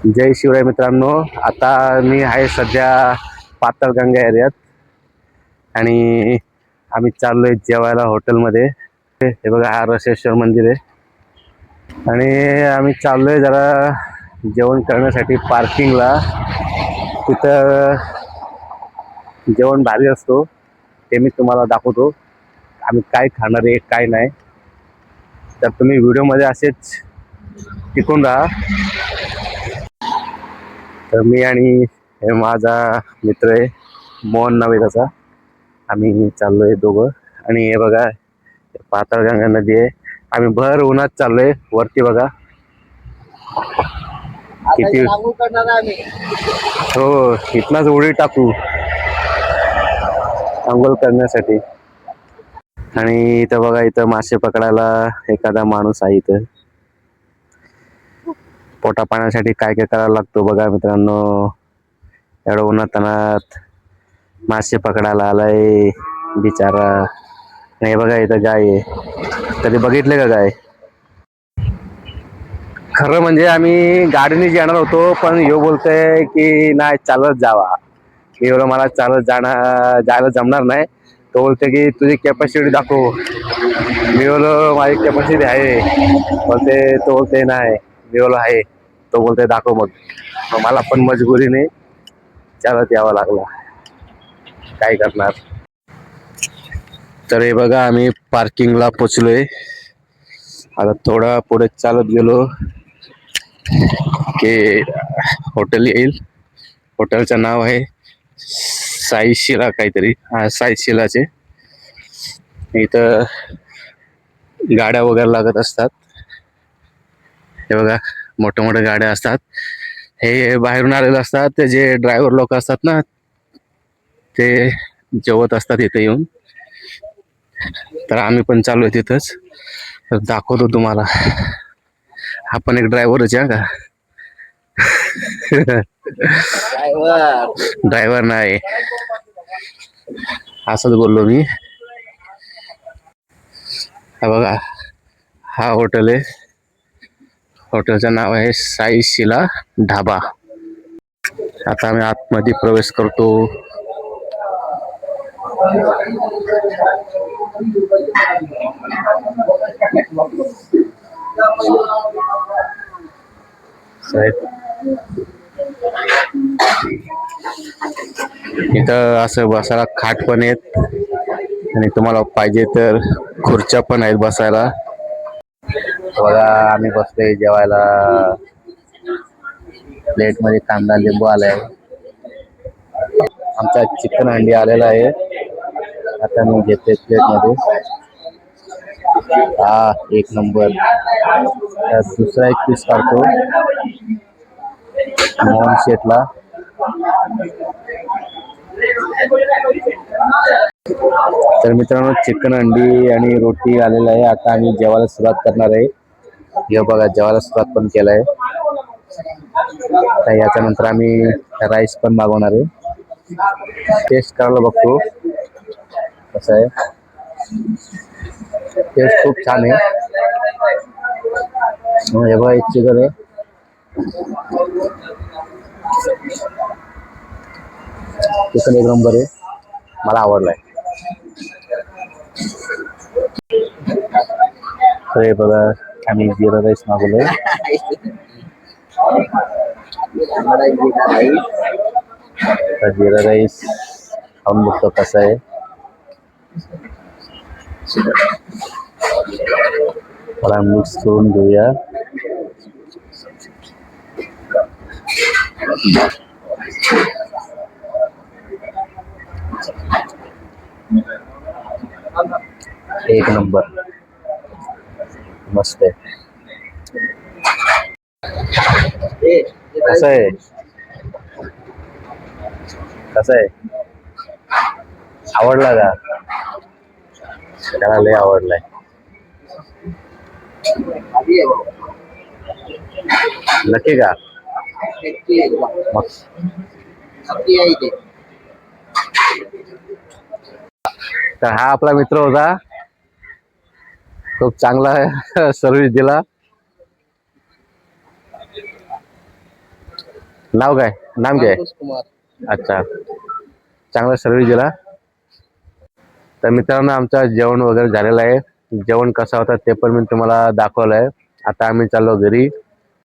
जय शिवराय मित्रांनो. आता मी आहे सध्या पाताळगंगा एरियात आणि आम्ही चाललोय जेवायला हॉटेलमध्ये. हे बघा, हा रसेश्वर मंदिर आहे आणि आम्ही चाललोय जरा जेवण करण्यासाठी पार्किंगला. तिथं जेवण भारी असतो, ते मी तुम्हाला दाखवतो. आम्ही काय खाणार आहे काय नाही, तर तुम्ही व्हिडिओमध्ये असेच टिकून राहा. तर मी आणि हे माझा मित्र आहे मोहन नावे त्याचा, आम्ही चाललोय दोघं. आणि हे बघा, पाताळगंगा नदी आहे. आम्ही भर उन्हात चाललोय. वरती बघा किती. हो, इथनाच उडी टाकू अंघोळ करण्यासाठी. आणि इथं बघा, इथं मासे पकडायला एखादा माणूस आहे. इथं पोटा पाण्यासाठी काय काय करायला लागतो बघा मित्रांनो. एवढं उन्हात मासे पकडायला आलाय बिचारा. नाही बघा, इथं गाय आहे. कधी बघितले का गाय? खरं म्हणजे आम्ही गाडीने येणार होतो, पण ह्यो बोलतोय की नाही चालत जावा. मी बोललो मला चालत जायला जमणार नाही. तो बोलतोय की तुझी कॅपॅसिटी दाखव. मी बोललो माझी कॅपॅसिटी आहे. तो बोलते नाही. मी बोललो आहे. तो बोलतोय दाखव. मग मला पण मजबुरीने चालत यावं लागला, काय करणार. तर हे बघा, आम्ही पार्किंगला पोचलोय. आता थोडा पुढे चालत गेलो की हॉटेल येईल. हॉटेलचं नाव आहे साई शिला काहीतरी. हा, साई शिलाचे. इथं गाड्या वगैरे लागत असतात. हे बघा, मोठ्या मोठ्या गाड्या असतात. हे बाहेरून आलेले असतात. ते जे ड्रायव्हर लोक असतात ना, ते जेवत असतात इथे येऊन. तर आम्ही पण चालू आहे तिथंच. तर दाखवतो तुम्हाला. हा पण एक ड्रायव्हरच आहे का. ड्रायव्हर नाही, असंच बोललो मी. हा बघा, हा हॉटेल आहे. हॉटेलचं नाव आहे साई शिला ढाबा. आता आम्ही आतमध्ये प्रवेश करतो. इथं असं बसायला खाट पण आहेत आणि तुम्हाला पाहिजे तर खुर्च्या पण आहेत बसायला. बघा, आम्ही बसलोय जेवायला. प्लेट मध्ये कांदा लिंबू आलाय. आमचा चिकन हंडी आलेला आहे. आता मी घेते प्लेट मध्ये. हा, एक नंबर. दुसरा एक पीस काढतो मोहन शेटला. तर मित्रांनो, चिकन हंडी आणि रोटी आलेला आहे. आता आम्ही जेवायला सुरुवात करणार आहे. हे बघा, जेवायला सुरुवात पण केलाय. याच्या नंतर आम्ही राईस पण मागवणार आहे. टेस्ट करायला बघतो कसं आहे. टेस्ट खूप छान आहे. हे बघा, एक चिकन आहे. चिकन एक नंबर आहे, मला आवडलाय. तर हे बघा, आम्ही जिरा राईस मागवलोय. जिरा राईस खाऊन बघतो कसा आहे. मला मिक्स करून घेऊया. एक नंबर, मस्त आहे. कसं आहे, कसं आहे, आवडला का? त्याला लय आवडलाय. नक्की का? तर हा आपला मित्र होता, खूप चांगला सर्व्हिस दिला. नाव काय? नाम काय? अंकुश कुमार. अच्छा, चांगला सर्व्हिस दिला. तर मित्रांनो, आमचं जेवण वगैरे झालेलं आहे. जेवण कसा होता ते पण मी तुम्हाला दाखवलंय. आता आम्ही चाललो घरी.